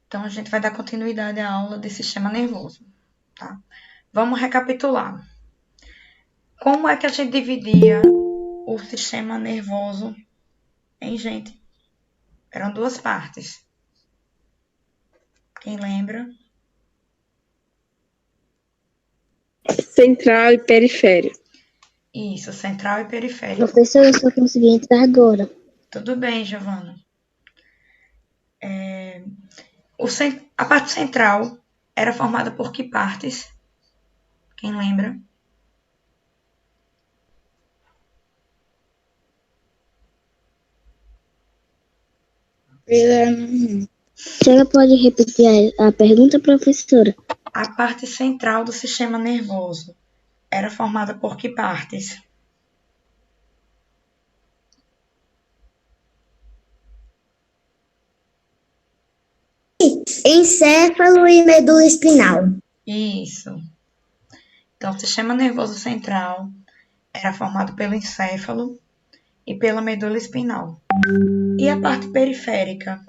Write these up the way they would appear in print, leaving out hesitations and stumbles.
Então, a gente vai dar continuidade à aula de sistema nervoso, tá? Vamos recapitular. Como é que a gente dividia o sistema nervoso em gente? Eram duas partes. Quem lembra? Central e periférico. Isso, central e periférico. Professor, eu só consegui entrar agora. Tudo bem, Giovana. A parte central era formada por que partes? Quem lembra? A senhora pode repetir a pergunta, professora? A parte central do sistema nervoso era formada por que partes? Encéfalo e medula espinal. Isso. Então, o sistema nervoso central era formado pelo encéfalo e pela medula espinal. E a parte periférica?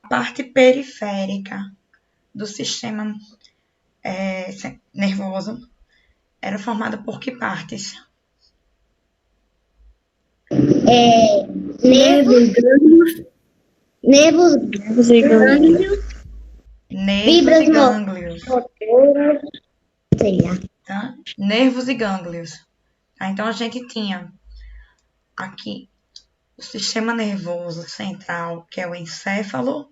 A parte periférica do sistema nervoso era formada por que partes? Nervos e gânglios. Nervos e gânglios. Sei lá. Tá? Nervos e gânglios. Tá? Então, a gente tinha aqui o sistema nervoso central, que é o encéfalo,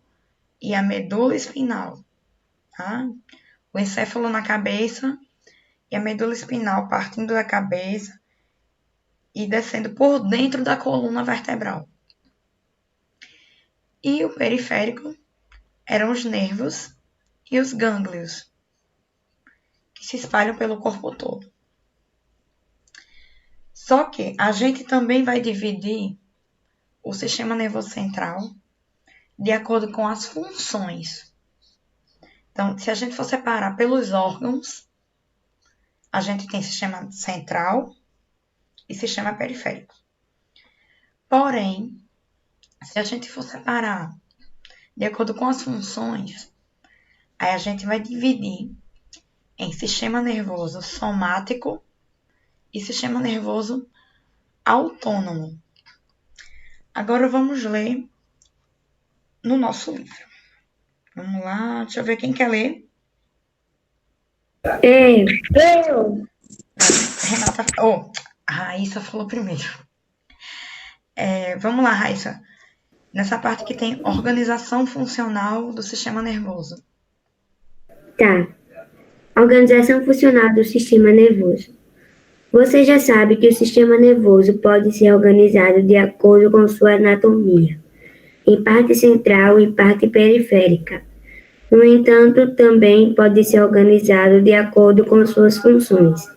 e a medula espinal. Tá? O encéfalo na cabeça e a medula espinal partindo da cabeça e descendo por dentro da coluna vertebral. E o periférico eram os nervos e os gânglios, que se espalham pelo corpo todo. Só que a gente também vai dividir o sistema nervoso central de acordo com as funções. Então, se a gente for separar pelos órgãos, a gente tem sistema central e sistema periférico. Porém, se a gente for separar de acordo com as funções, aí a gente vai dividir em sistema nervoso somático e sistema nervoso autônomo. Agora vamos ler no nosso livro. Vamos lá, deixa eu ver quem quer ler. Eu. Renata, a Raíssa falou primeiro. Vamos lá, Raíssa. Nessa parte que tem organização funcional do sistema nervoso. Tá. Organização funcional do sistema nervoso. Você já sabe que o sistema nervoso pode ser organizado de acordo com sua anatomia, em parte central e parte periférica. No entanto, também pode ser organizado de acordo com suas funções,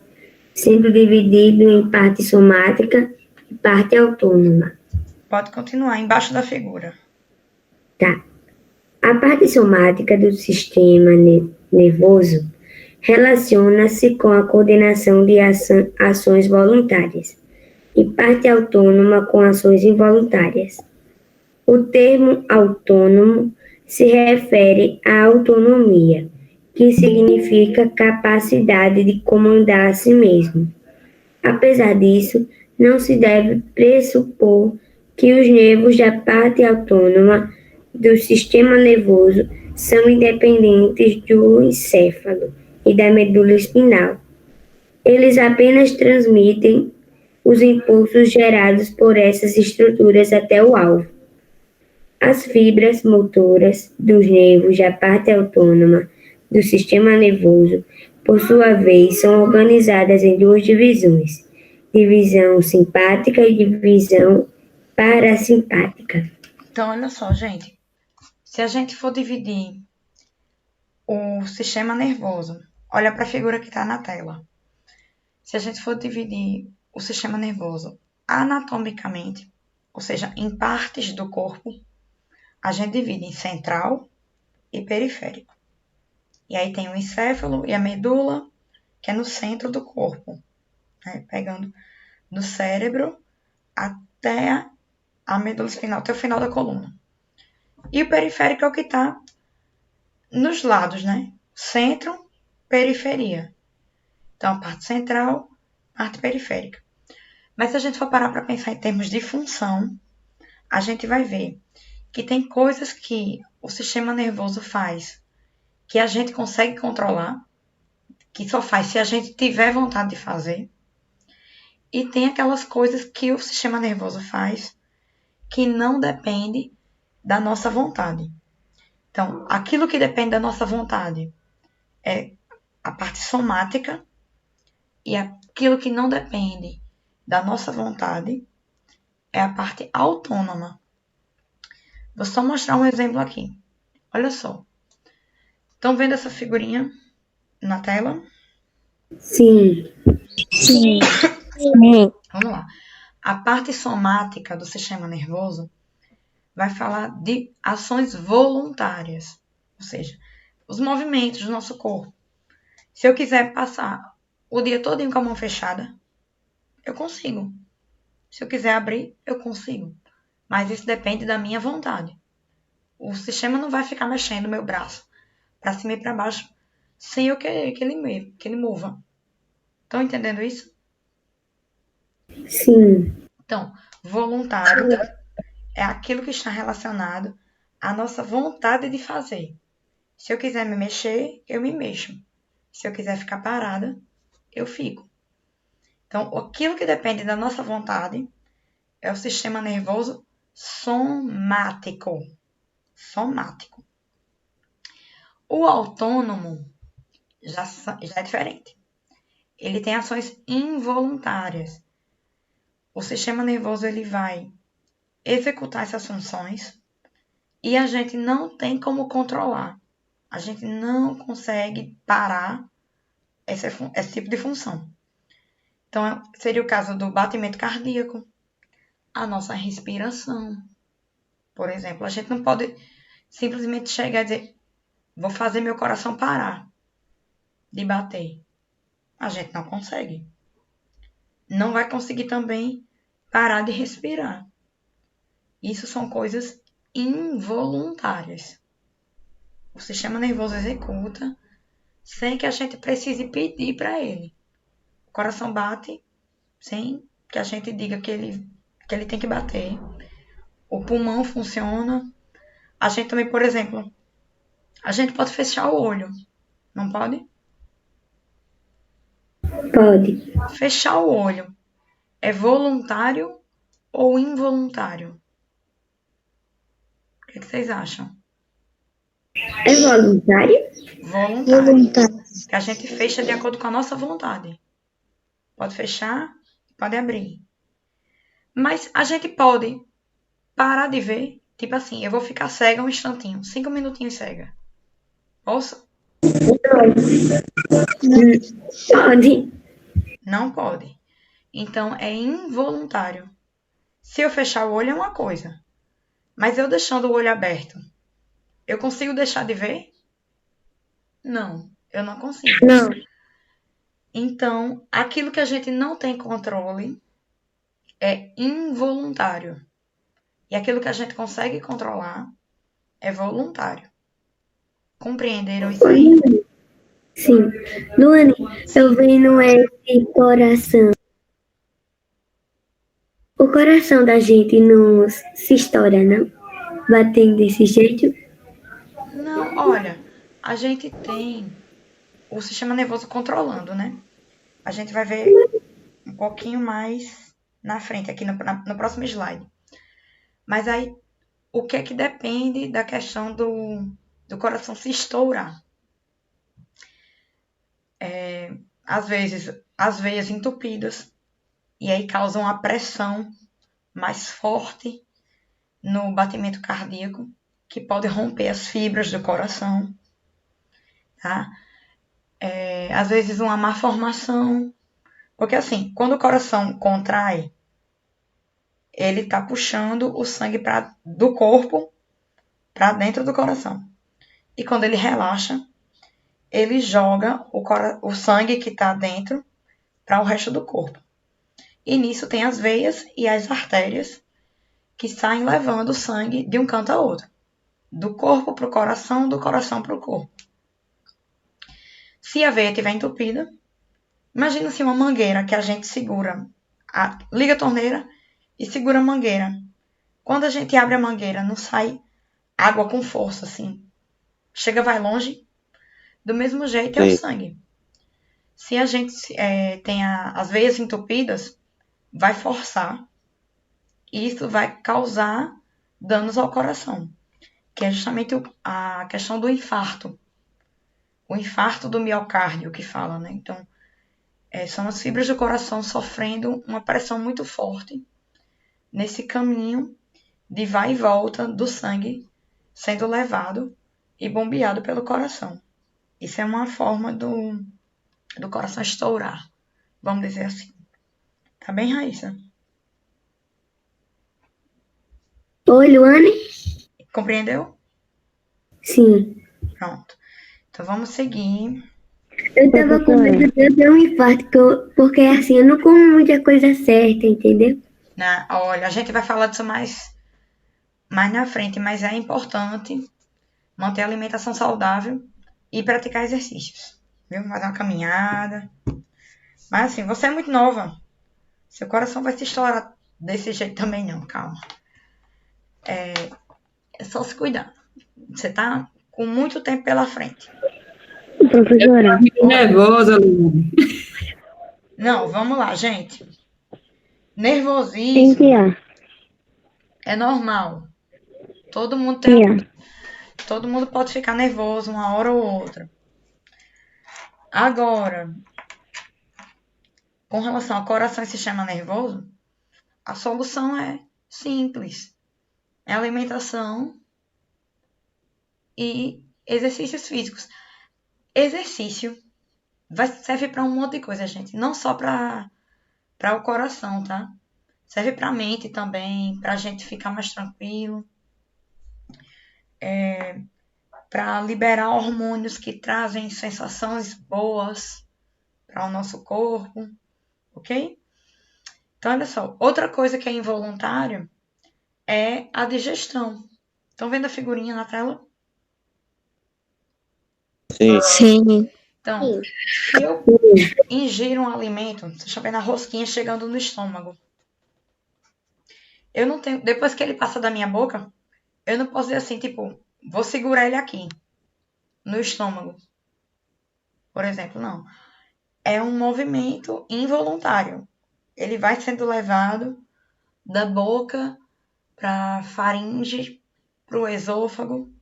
sendo dividido em parte somática e parte autônoma. Pode continuar, embaixo da figura. Tá. A parte somática do sistema nervoso relaciona-se com a coordenação de ações voluntárias e parte autônoma com ações involuntárias. O termo autônomo se refere à autonomia, que significa capacidade de comandar a si mesmo. Apesar disso, não se deve pressupor que os nervos da parte autônoma do sistema nervoso são independentes do encéfalo e da medula espinal. Eles apenas transmitem os impulsos gerados por essas estruturas até o alvo. As fibras motoras dos nervos da parte autônoma do sistema nervoso, por sua vez, são organizadas em duas divisões: divisão simpática e divisão parasimpática. Então, olha só, gente. Se a gente for dividir o sistema nervoso, olha para a figura que está na tela. Se a gente for dividir o sistema nervoso anatomicamente, ou seja, em partes do corpo, a gente divide em central e periférico. E aí tem o encéfalo e a medula, que é no centro do corpo, né? Pegando do cérebro até a medula espinal, até o final da coluna. E o periférico é o que está nos lados, né? Centro, periferia. Então, a parte central, parte periférica. Mas se a gente for parar para pensar em termos de função, a gente vai ver que tem coisas que o sistema nervoso faz que a gente consegue controlar, que só faz se a gente tiver vontade de fazer. E tem aquelas coisas que o sistema nervoso faz que não depende da nossa vontade. Então, aquilo que depende da nossa vontade é a parte somática, e aquilo que não depende da nossa vontade é a parte autônoma. Vou só mostrar um exemplo aqui. Olha só. Estão vendo essa figurinha na tela? Sim. Sim. Vamos lá. A parte somática do sistema nervoso vai falar de ações voluntárias, ou seja, os movimentos do nosso corpo. Se eu quiser passar o dia todo com a mão fechada, eu consigo. Se eu quiser abrir, eu consigo. Mas isso depende da minha vontade. O sistema não vai ficar mexendo o meu braço para cima e para baixo sem eu querer que ele mova. Estão entendendo isso? Sim. Então, voluntário é aquilo que está relacionado à nossa vontade de fazer. Se eu quiser me mexer, eu me mexo. Se eu quiser ficar parada, eu fico. Então, aquilo que depende da nossa vontade é o sistema nervoso somático. Somático. O autônomo já é diferente. Ele tem ações involuntárias. O sistema nervoso ele vai executar essas funções e a gente não tem como controlar. A gente não consegue parar esse tipo de função. Então, seria o caso do batimento cardíaco, a nossa respiração. Por exemplo, a gente não pode simplesmente chegar e dizer, vou fazer meu coração parar de bater. A gente não consegue. Não vai conseguir também parar de respirar. Isso são coisas involuntárias. O sistema nervoso executa sem que a gente precise pedir para ele. O coração bate sem que a gente diga que ele tem que bater. O pulmão funciona. A gente também, por exemplo, a gente pode fechar o olho, não pode? Pode. Fechar o olho é voluntário ou involuntário? O que vocês acham? É voluntário? Voluntário. Que a gente fecha de acordo com a nossa vontade. Pode fechar, pode abrir. Mas a gente pode parar de ver, tipo assim, eu vou ficar cega um instantinho, 5 minutinhos cega. Posso? Pode. Não pode. Então, é involuntário. Se eu fechar o olho é uma coisa, mas eu deixando o olho aberto, eu consigo deixar de ver? Não, eu não consigo. Não. Então, aquilo que a gente não tem controle é involuntário. E aquilo que a gente consegue controlar é voluntário. Compreenderam isso aí? Sim. Luane, eu vendo esse coração. O coração da gente não se estoura, não? Batendo desse jeito? Não, olha, a gente tem o sistema nervoso controlando, né? A gente vai ver um pouquinho mais na frente, aqui no próximo slide. Mas aí, o que é que depende da questão do coração se estourar? Às vezes, as veias entupidas, e aí causam a pressão mais forte no batimento cardíaco, que pode romper as fibras do coração, tá? Às vezes uma má formação, porque assim, quando o coração contrai, ele tá puxando o sangue do corpo para dentro do coração. E quando ele relaxa, ele joga o sangue que está dentro para o resto do corpo. E nisso tem as veias e as artérias que saem levando o sangue de um canto a outro. do corpo para o coração, do coração para o corpo. Se a veia estiver entupida, imagina assim uma mangueira que a gente segura, liga a torneira e segura a mangueira. Quando a gente abre a mangueira, não sai água com força, assim. Chega, vai longe. Do mesmo jeito é o Sim. sangue. Se a gente tem as veias entupidas, vai forçar. E isso vai causar danos ao coração, que é justamente a questão do infarto. O infarto do miocárdio que fala, né? Então, são as fibras do coração sofrendo uma pressão muito forte nesse caminho de vai e volta do sangue sendo levado e bombeado pelo coração. Isso é uma forma do coração estourar, vamos dizer assim. Tá bem, Raíssa? Oi, Luane? Compreendeu? Sim. Pronto. Então, vamos seguir. Eu tava com medo de eu ter um infarto, porque assim, eu não como muita coisa certa, entendeu? Olha, a gente vai falar disso mais na frente, mas é importante manter a alimentação saudável e praticar exercícios, viu? Fazer uma caminhada. Mas assim, você é muito nova. Seu coração vai se estourar desse jeito também não, calma. É só se cuidar. Você tá com muito tempo pela frente. Professora, Fiquei nervosa, Luane. Não, vamos lá, gente. quem Nervosismo que é? é normal. Todo mundo pode ficar nervoso uma hora ou outra. Agora, com relação ao coração e sistema nervoso, a solução é simples. É alimentação e exercícios físicos. Exercício serve para um monte de coisa, gente. Não só para o coração, tá? Serve para a mente também, para a gente ficar mais tranquilo. Para liberar hormônios que trazem sensações boas para o nosso corpo, ok? Então, olha só, outra coisa que é involuntário é a digestão. Estão vendo a figurinha na tela? Sim. Sim. Então, se eu ingiro um alimento, vocês estão vendo a rosquinha chegando no estômago. Eu não tenho, depois que ele passa da minha boca, eu não posso dizer assim, tipo, vou segurar ele aqui, no estômago. Por exemplo, não. É um movimento involuntário. Ele vai sendo levado da boca para a faringe, para o esôfago,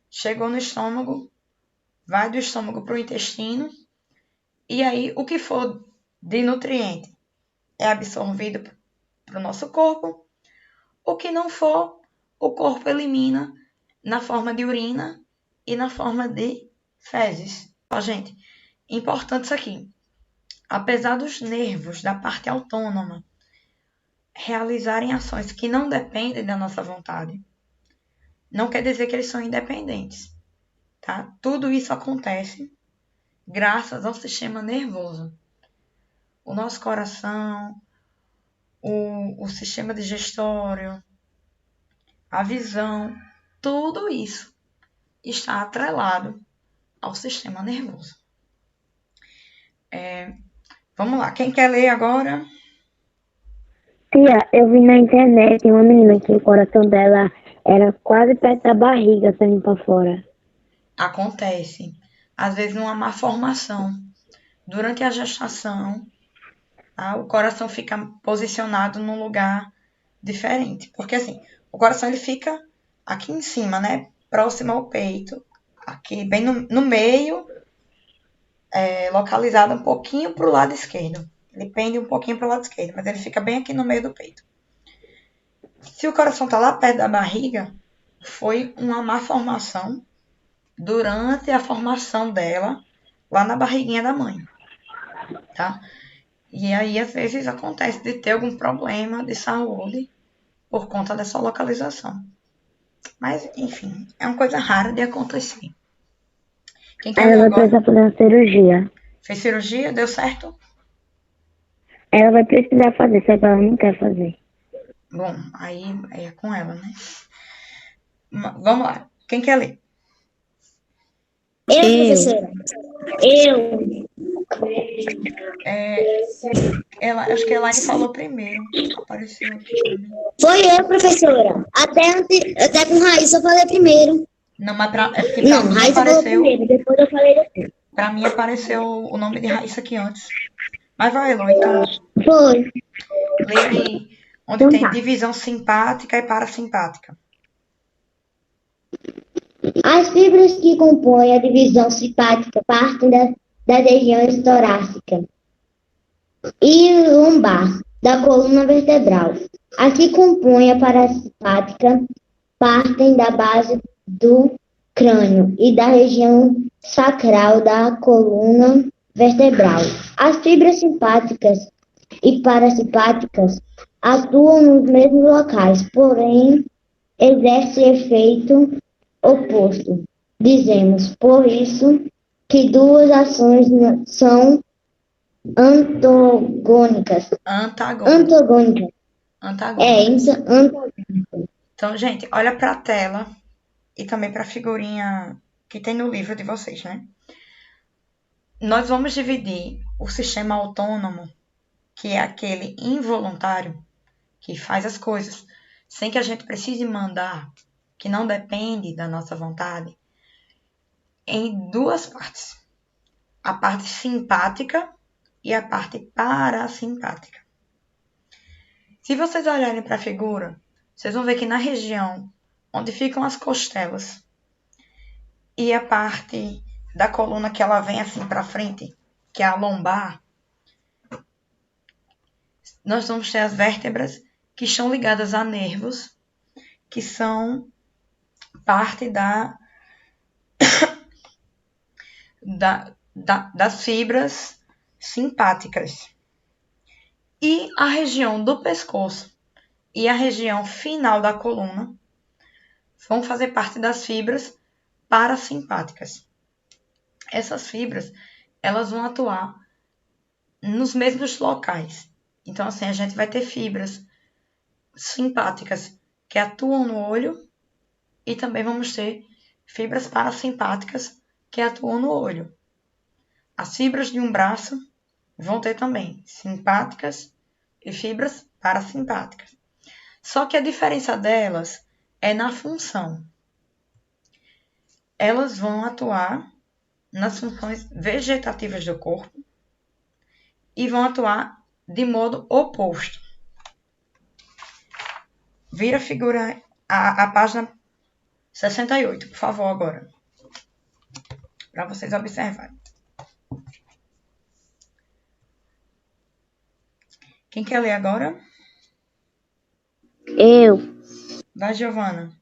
chegou no estômago, vai do estômago para o intestino, e aí o que for de nutriente é absorvido para o nosso corpo, o que não for, o corpo elimina na forma de urina e na forma de fezes. Ó, gente, importante isso aqui. Apesar dos nervos da parte autônoma realizarem ações que não dependem da nossa vontade, não quer dizer que eles são independentes, tá? Tudo isso acontece graças ao sistema nervoso. O nosso coração, o sistema digestório, a visão, tudo isso está atrelado ao sistema nervoso. Vamos lá, quem quer ler agora? Tia, eu vi na internet uma menina que o coração dela era quase perto da barriga, saindo pra fora. Acontece, às vezes numa má formação. Durante a gestação, tá? O coração fica posicionado num lugar diferente. Porque assim, o coração ele fica aqui em cima, né? Próximo ao peito. Aqui bem no meio, localizado um pouquinho para o lado esquerdo. Ele pende um pouquinho para o lado esquerdo, mas ele fica bem aqui no meio do peito. Se o coração está lá perto da barriga, foi uma má formação durante a formação dela lá na barriguinha da mãe, tá? E aí, às vezes, acontece de ter algum problema de saúde por conta dessa localização. Mas, enfim, é uma coisa rara de acontecer. Quem quer Ela ler vai agora? precisar fazer uma cirurgia. Fez cirurgia? Deu certo? Ela vai precisar fazer, só que ela não quer fazer. Bom, aí é com ela, né? Vamos lá. Quem quer ler? Professora. Eu. Acho que a Elaine falou primeiro. Apareceu aqui pra mim. Foi eu, professora. Até com Raíssa eu falei primeiro. Não, mas é porque pra Não, mim Raíssa falou apareceu. primeiro, depois eu falei depois. Pra mim apareceu o nome de Raíssa aqui antes. Mas vai, Elô, então. Foi. Lê aí onde Então tem tá. divisão simpática e parasimpática. As fibras que compõem a divisão simpática partem das regiões torácica e lombar da coluna vertebral. As que compõem a parasimpática partem da base do crânio e da região sacral da coluna vertebral. As fibras simpáticas e parasimpáticas atuam nos mesmos locais, porém exercem efeito oposto. Dizemos, por isso, que duas ações são antagônicas. Antagônica. Isso, antagônicas. Então, gente, olha pra tela e também pra figurinha que tem no livro de vocês, né? Nós vamos dividir o sistema autônomo, que é aquele involuntário, que faz as coisas sem que a gente precise mandar, que não depende da nossa vontade, em duas partes. A parte simpática e a parte parasimpática. Se vocês olharem para a figura, vocês vão ver que na região onde ficam as costelas e a parte da coluna que ela vem assim para frente, que é a lombar, nós vamos ter as vértebras que estão ligadas a nervos, que são parte das fibras simpáticas. E a região do pescoço e a região final da coluna vão fazer parte das fibras parasimpáticas. Essas fibras, elas vão atuar nos mesmos locais. Então, assim, a gente vai ter fibras simpáticas que atuam no olho e também vamos ter fibras parasimpáticas que atuam no olho. As fibras de um braço vão ter também simpáticas e fibras parasimpáticas. Só que a diferença delas é na função. Elas vão atuar nas funções vegetativas do corpo e vão atuar de modo oposto. Vira a figura, a página 68, por favor, agora. Para vocês observarem. Quem quer ler agora? Eu. Vai, Giovana.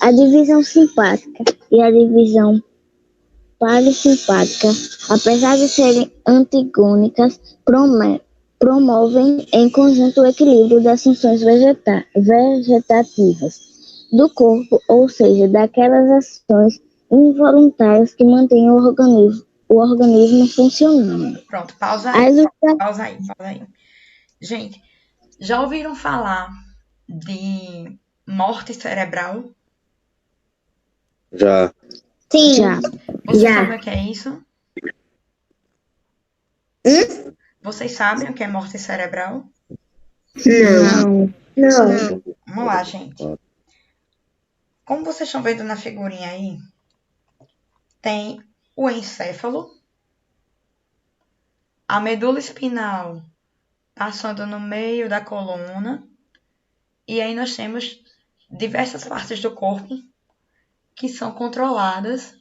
A divisão simpática e a divisão parasimpática, apesar de serem antigônicas, promovem em conjunto o equilíbrio das funções vegetativas do corpo, ou seja, daquelas ações involuntárias que mantêm o organismo funcionando. Pronto, pausa aí. Pausa aí. Gente, já ouviram falar de morte cerebral? Já. Sim, já. Vocês sabem o que é isso? Vocês sabem o que é morte cerebral? Não. Vamos lá, gente. Como vocês estão vendo na figurinha aí, tem o encéfalo, a medula espinal passando no meio da coluna, e aí nós temos diversas partes do corpo que são controladas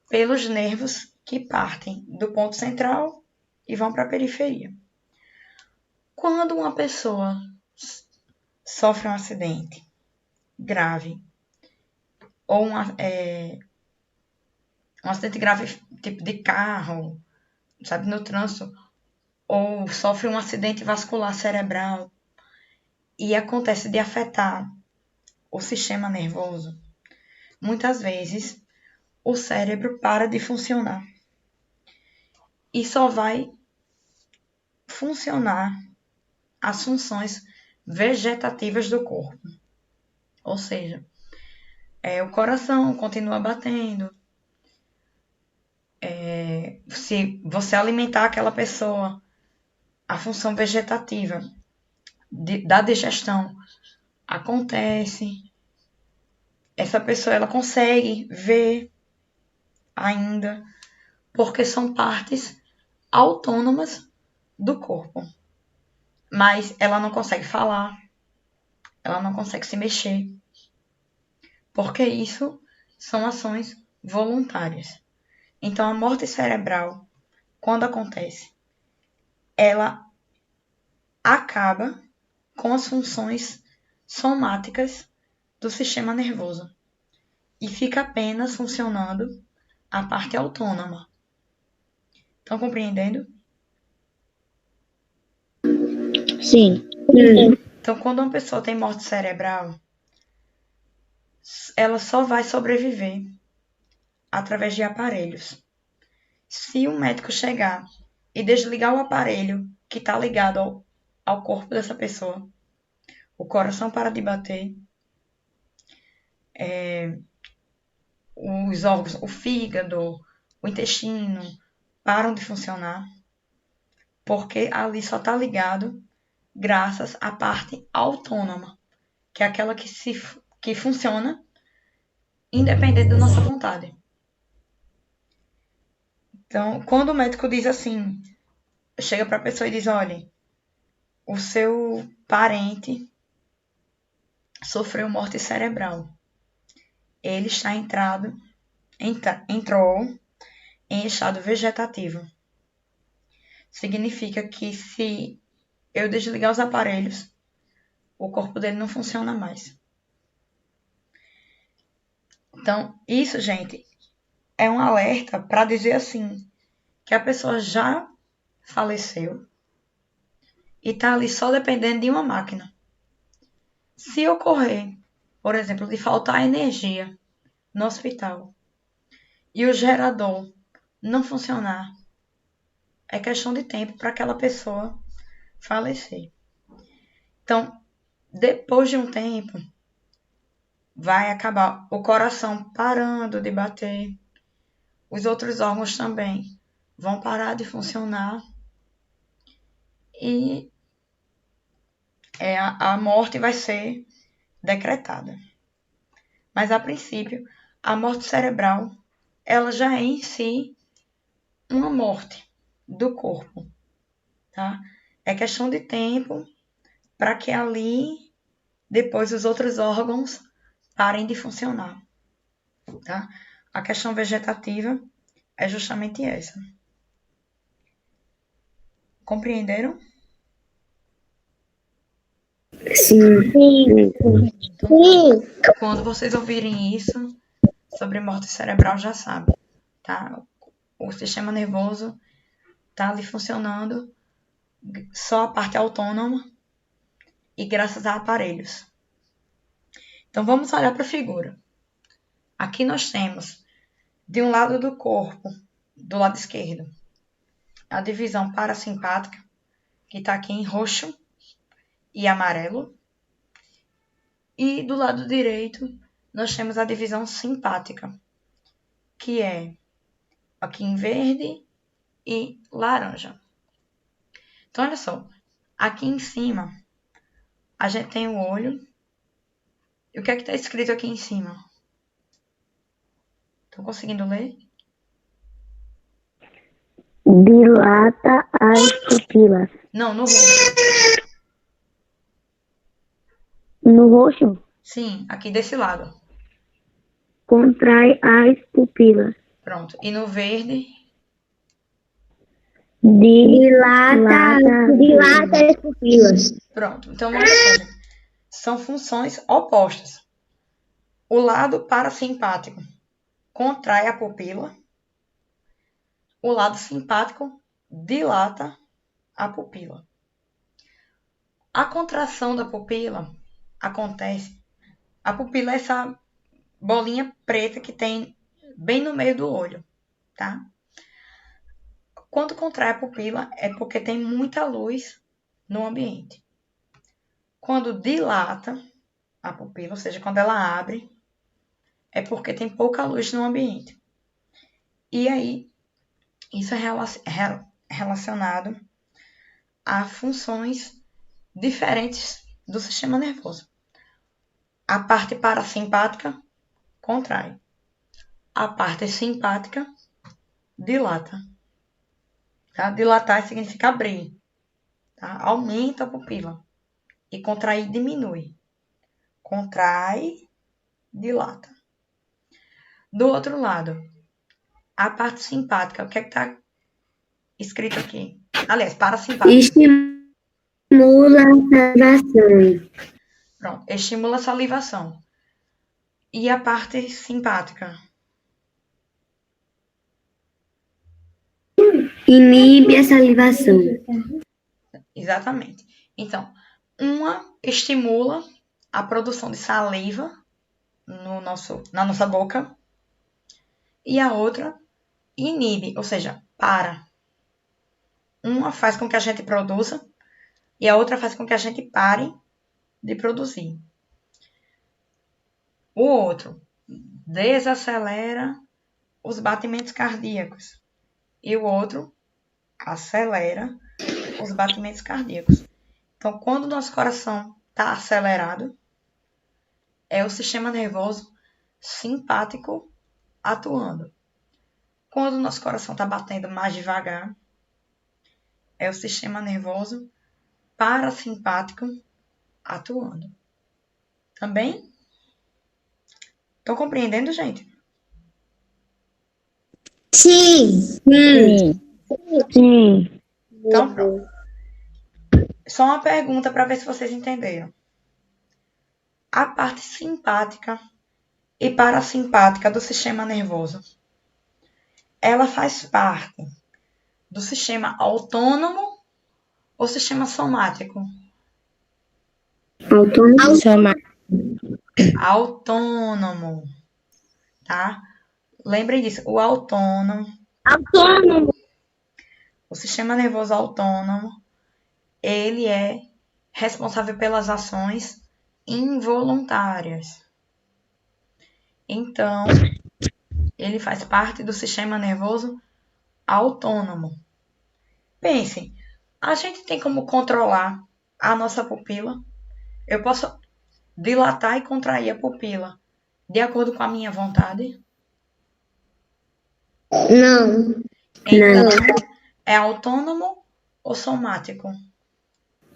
pelos nervos que partem do ponto central e vão para a periferia. Quando uma pessoa sofre um acidente grave, ou um acidente grave tipo de carro, sabe, no trânsito, ou sofre um acidente vascular cerebral e acontece de afetar o sistema nervoso, muitas vezes o cérebro para de funcionar e só vai funcionar as funções vegetativas do corpo. Ou seja, o coração continua batendo. Se você alimentar aquela pessoa, a função vegetativa da digestão acontece. Essa pessoa ela consegue ver ainda, porque são partes autônomas do corpo. Mas ela não consegue falar, ela não consegue se mexer, porque isso são ações voluntárias. Então, a morte cerebral, quando acontece, ela acaba com as funções somáticas do sistema nervoso e fica apenas funcionando a parte autônoma. Estão compreendendo? Sim. Então, quando uma pessoa tem morte cerebral, ela só vai sobreviver através de aparelhos. Se o médico chegar e desligar o aparelho que está ligado ao corpo dessa pessoa, o coração para de bater, os órgãos, o fígado, o intestino param de funcionar, porque ali só está ligado graças à parte autônoma, que é aquela que funciona independente da nossa vontade. Então, quando o médico diz assim, chega para a pessoa e diz, olha, o seu parente sofreu morte cerebral. Ele está entrou em estado vegetativo. Significa que se eu desligar os aparelhos, o corpo dele não funciona mais. Então, isso, gente, é um alerta para dizer assim, que a pessoa já faleceu e está ali só dependendo de uma máquina. Se ocorrer, por exemplo, de faltar energia no hospital e o gerador não funcionar, é questão de tempo para aquela pessoa falecer. Então, depois de um tempo, vai acabar o coração parando de bater, os outros órgãos também vão parar de funcionar e a morte vai ser decretada. Mas, a princípio, a morte cerebral, ela já é em si uma morte do corpo, tá? É questão de tempo para que ali, depois, os outros órgãos parem de funcionar, tá? A questão vegetativa é justamente essa. Compreenderam? Sim. Então, quando vocês ouvirem isso sobre morte cerebral, já sabem, tá? O sistema nervoso tá ali funcionando só a parte autônoma e graças a aparelhos. Então, vamos olhar para a figura. Aqui nós temos, de um lado do corpo, do lado esquerdo, a divisão parasimpática, que está aqui em roxo e amarelo. E do lado direito, nós temos a divisão simpática, que é aqui em verde e laranja. Então, olha só, aqui em cima, a gente tem o olho. E o que é que está escrito aqui em cima? Estão conseguindo ler? Dilata as pupilas. Não, no roxo. No roxo, Sim, aqui desse lado. contrai as pupilas. Pronto. E no verde? Dilata as pupilas. Pronto. Então, olha só, gente. São funções opostas. O lado parasimpático contrai a pupila. O lado simpático dilata a pupila. A contração da pupila acontece. A pupila é essa bolinha preta que tem bem no meio do olho, tá? Quando contrai a pupila é porque tem muita luz no ambiente. Quando dilata a pupila, ou seja, quando ela abre, é porque tem pouca luz no ambiente. E aí, isso é relacionado a funções diferentes do sistema nervoso. A parte parasimpática contrai. A parte simpática dilata. Tá? Dilatar significa abrir. Tá? Aumenta a pupila. E contrair diminui. Contrai, dilata. Do outro lado, a parte simpática, o que é que está escrito aqui? Aliás, parasimpática. Estimula a salivação. Pronto, estimula a salivação. E a parte simpática? Inibe a salivação. Exatamente. Então, uma estimula a produção de saliva na nossa boca e a outra inibe, ou seja, para. Uma faz com que a gente produza e a outra faz com que a gente pare de produzir. O outro desacelera os batimentos cardíacos e o outro acelera os batimentos cardíacos. Então, quando o nosso coração está acelerado, é o sistema nervoso simpático atuando. Quando o nosso coração está batendo mais devagar, é o sistema nervoso parasimpático atuando. Também? Estão compreendendo, gente? Sim. Então, pronto. Só uma pergunta para ver se vocês entenderam. A parte simpática e parasimpática do sistema nervoso, ela faz parte do sistema autônomo ou sistema somático? Autônomo, tá? Lembrem disso, o autônomo. O sistema nervoso autônomo, ele é responsável pelas ações involuntárias. Então, ele faz parte do sistema nervoso autônomo. Pensem, a gente tem como controlar a nossa pupila? Eu posso dilatar e contrair a pupila de acordo com a minha vontade? Não. Então, é autônomo ou somático?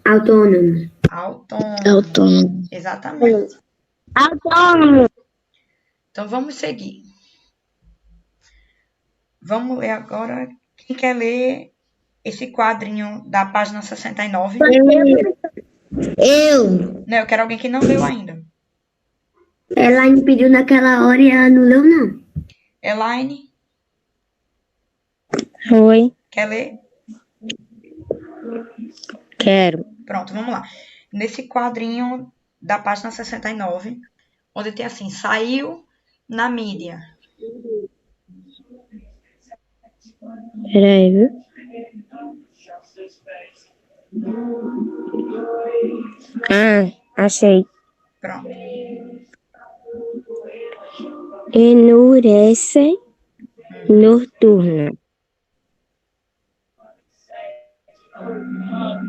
Autônomo. Autônomo. Exatamente. Autônomo. Então, vamos seguir. Vamos ler agora. Quem quer ler esse quadrinho da página 69? Eu. Não, eu quero alguém que não leu ainda. Ela me pediu naquela hora e ela não leu, não. Elaine, Oi. quer ler? Quero. Pronto, vamos lá. Nesse quadrinho da página 69, onde tem assim, saiu na mídia. Peraí, viu? Achei. Pronto. Enurece noturna.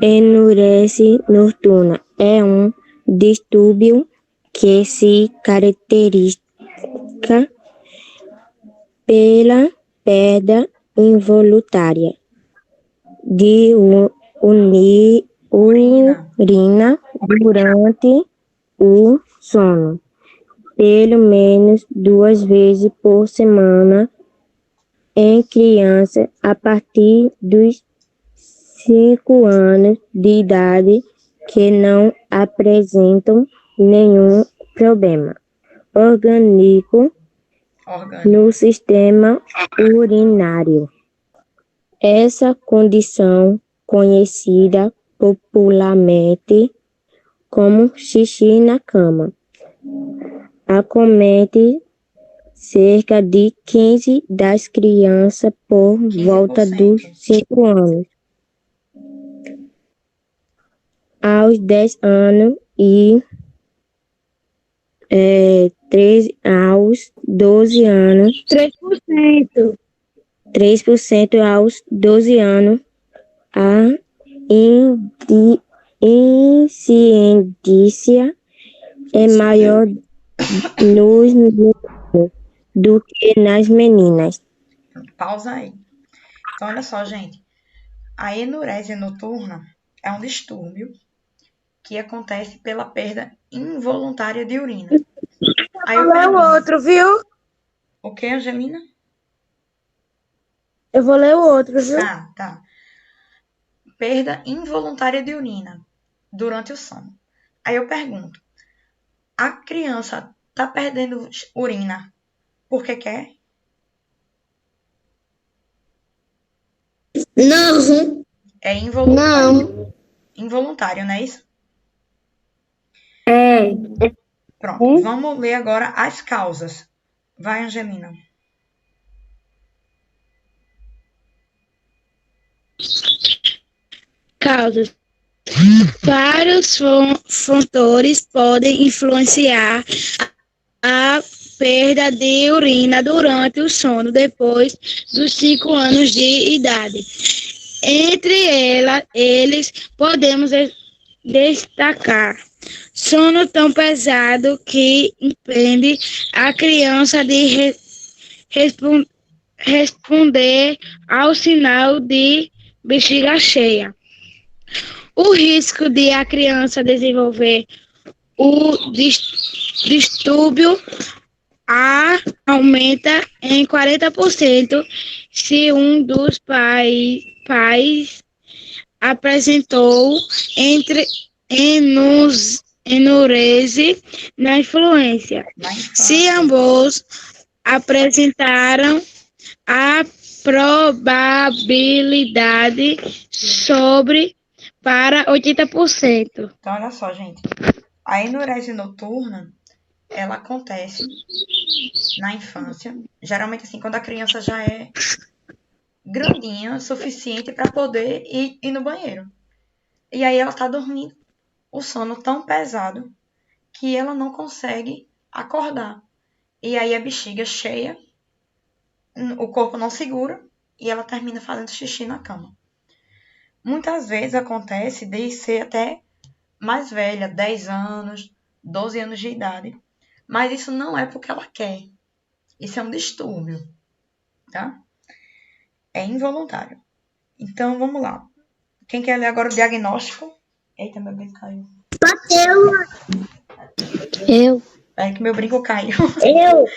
Enurece noturna é um distúrbio que se caracteriza pela perda involuntária de urina durante o sono, pelo menos 2 vezes por semana em crianças a partir dos 5 anos de idade que não apresentam nenhum problema orgânico no sistema urinário. Essa condição, conhecida popularmente como xixi na cama, acomete cerca de 15 das crianças por volta dos 5 anos. Aos 10 anos, e 13 aos 12 anos, 3%. 3% aos 12 anos, a incidência é maior nos meninos do que nas meninas. Pausa aí. Então, olha só, gente. A enurésia noturna é um distúrbio que acontece pela perda involuntária de urina. Aí eu Vou ler o pergunto, outro, viu? o que, Angelina? Eu vou ler o outro, viu? Ah, tá. Perda involuntária de urina durante o sono. Aí eu pergunto, a criança tá perdendo urina porque quer? Não. É involuntário. Não. Involuntário, não é isso? É. Pronto, vamos ler agora as causas. Vai, Angelina. Causas. Vários fatores podem influenciar a perda de urina durante o sono depois dos 5 anos de idade. Eles podemos destacar sono tão pesado que impede a criança de responder ao sinal de bexiga cheia. O risco de a criança desenvolver o distúrbio aumenta em 40% se um dos pais apresentou enurese na influência. Se ambos apresentaram, a probabilidade sobre para 80%. Então, olha só, gente. A enurese noturna, ela acontece na infância. Geralmente, assim, quando a criança já é grandinha, suficiente para poder ir no banheiro. E aí ela tá dormindo o sono tão pesado que ela não consegue acordar. E aí a bexiga cheia, o corpo não segura e ela termina fazendo xixi na cama. Muitas vezes acontece de ser até mais velha, 10 anos, 12 anos de idade. Mas isso não é porque ela quer. Isso é um distúrbio, tá? É involuntário. Então, vamos lá. Quem quer ler agora o diagnóstico? Eita, meu brinco caiu. Eu. É que meu brinco caiu. Eu.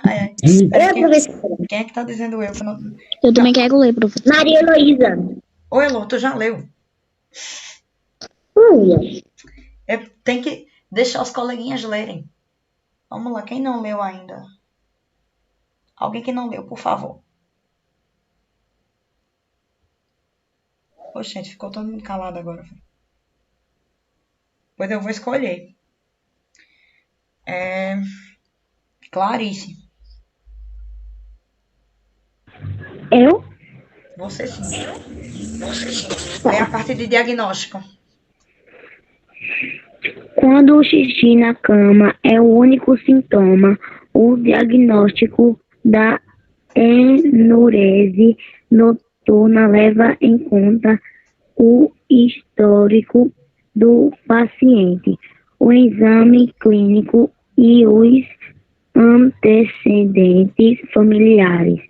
Ai, ai. Peraí, quem é que tá dizendo eu? Eu também quero ler, professor. Maria Heloísa. Ô, Elô, tu já leu? Olha. Tem que deixar os coleguinhas lerem. Vamos lá, quem não leu ainda? Alguém que não leu, por favor. Poxa, gente, ficou todo mundo calado agora. Pois eu vou escolher. Clarice. Eu? Você sim. Lê a parte de diagnóstico. Quando o xixi na cama é o único sintoma, o diagnóstico da enurese noturna leva em conta o histórico do paciente, o exame clínico e os antecedentes familiares.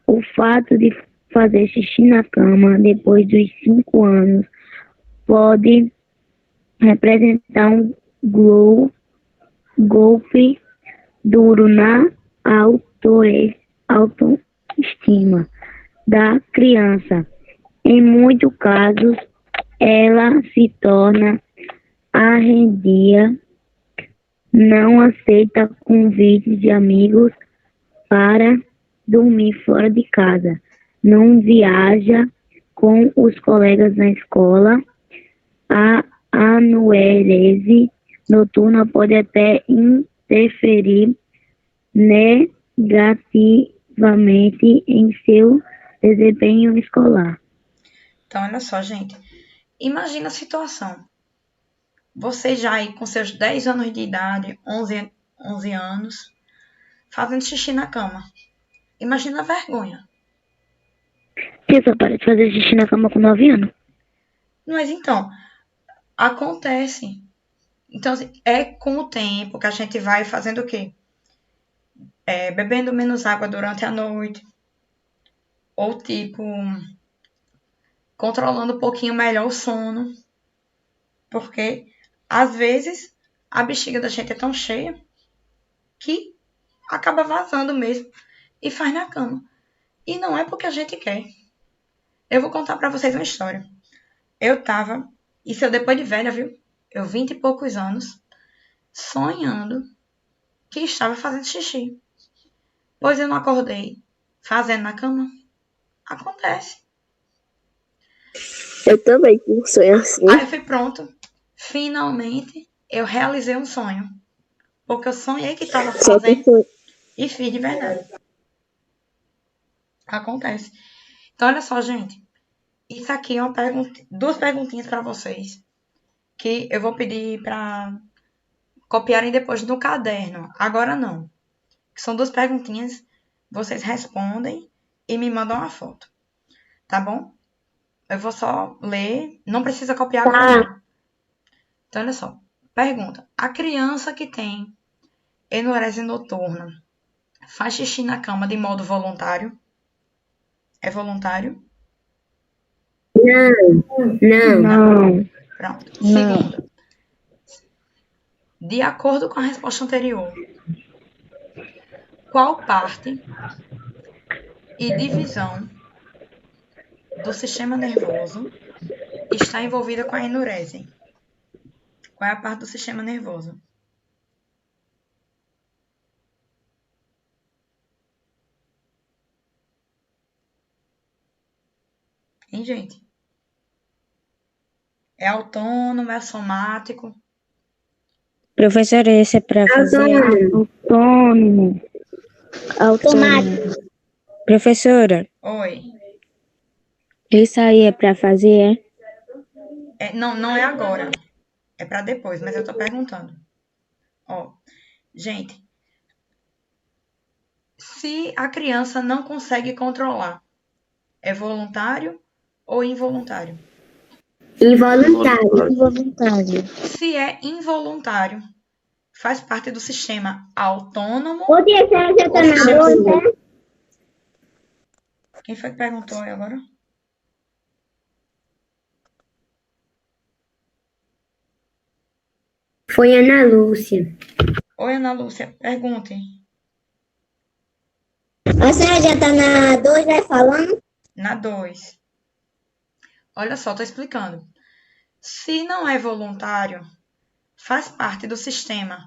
O fato de fazer xixi na cama depois dos 5 anos pode representar um golpe duro na autoestima da criança. Em muitos casos, ela se torna arredia, não aceita convites de amigos para dormir fora de casa, não viaja com os colegas na escola. A enurese noturna pode até interferir negativamente em seu desempenho escolar. Então, olha só, gente. Imagina a situação. Você já aí com seus 10 anos de idade, 11 anos, fazendo xixi na cama. Imagina a vergonha. Você só para de fazer xixi na cama com 9 anos? Mas então, acontece. Então, assim, é com o tempo que a gente vai fazendo o quê? Bebendo menos água durante a noite. Ou, tipo, controlando um pouquinho melhor o sono. Porque, às vezes, a bexiga da gente é tão cheia que acaba vazando mesmo e faz na cama. E não é porque a gente quer. Eu vou contar pra vocês uma história. Eu tava, isso depois de velha, viu? Eu 20 e poucos anos, sonhando que estava fazendo xixi. Pois eu não acordei fazendo na cama. Acontece. Eu também tenho um sonho assim. Aí eu fui pronto. Finalmente, eu realizei um sonho. Porque eu sonhei que estava Só que fazendo foi. e fiz de verdade. Acontece. Então, olha só, gente. Isso aqui é uma duas perguntinhas para vocês. Que eu vou pedir para copiarem depois no caderno. Agora não. São duas perguntinhas. Vocês respondem e me mandam uma foto. Tá bom? Eu vou só ler. Não precisa copiar agora, não. Então, olha só. Pergunta. A criança que tem enurese noturna faz xixi na cama de modo voluntário? É voluntário? Não. Pronto. Não. Segunda. De acordo com a resposta anterior, qual parte e divisão do sistema nervoso está envolvida com a enurese? Qual é a parte do sistema nervoso? Hein, gente? É autônomo, é somático? Professora, esse é para fazer Autônomo. Automático. Professora, Oi. isso aí é para fazer, Não é agora. É para depois, mas eu tô perguntando. Ó, gente, se a criança não consegue controlar, é voluntário ou involuntário? Involuntário. Involuntário. Se é involuntário, faz parte do sistema autônomo. Ô, tia, a senhora já tá ou na sistema 2, né? Quem foi que perguntou aí agora? Foi Ana Lúcia. Oi, Ana Lúcia, pergunte. A senhora já tá na 2, vai falando? Na 2. Olha só, tô explicando. Se não é voluntário, faz parte do sistema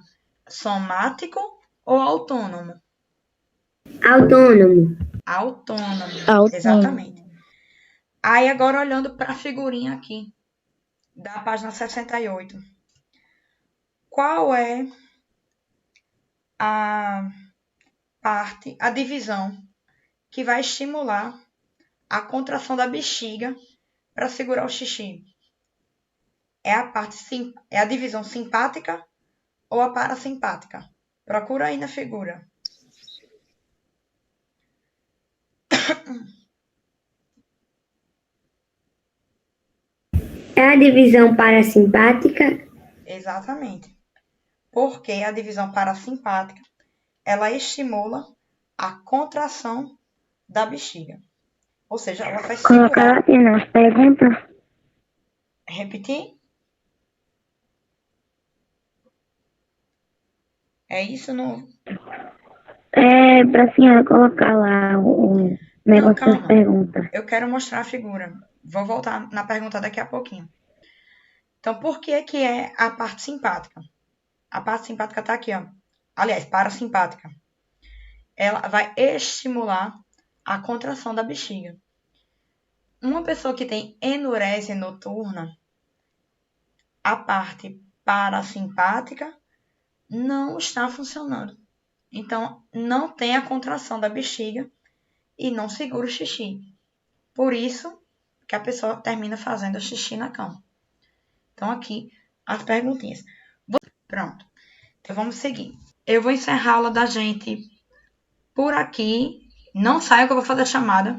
somático ou autônomo? Autônomo. Autônomo, exatamente. Aí agora olhando para a figurinha aqui, da página 68. Qual é a parte, a divisão que vai estimular a contração da bexiga para segurar o xixi? É a divisão simpática ou a parasimpática? Procura aí na figura. É a divisão parasimpática? Exatamente. Porque a divisão parasimpática, ela estimula a contração da bexiga. Ou seja, ela vai colocar segurar. aqui nas perguntas. Repetir? É isso? Não. É para a senhora colocar lá o Não, negócio das calma. perguntas. Eu quero mostrar a figura. Vou voltar na pergunta daqui a pouquinho. Então, por que é a parte simpática? A parte simpática está aqui, ó. Aliás, parasimpática. Ela vai estimular a contração da bexiga. Uma pessoa que tem enurese noturna, a parte parasimpática não está funcionando. Então, não tem a contração da bexiga e não segura o xixi. Por isso que a pessoa termina fazendo xixi na cama. Então, aqui, as perguntinhas. Pronto. Então, vamos seguir. Eu vou encerrar a aula da gente por aqui. Não saiam que eu vou fazer a chamada.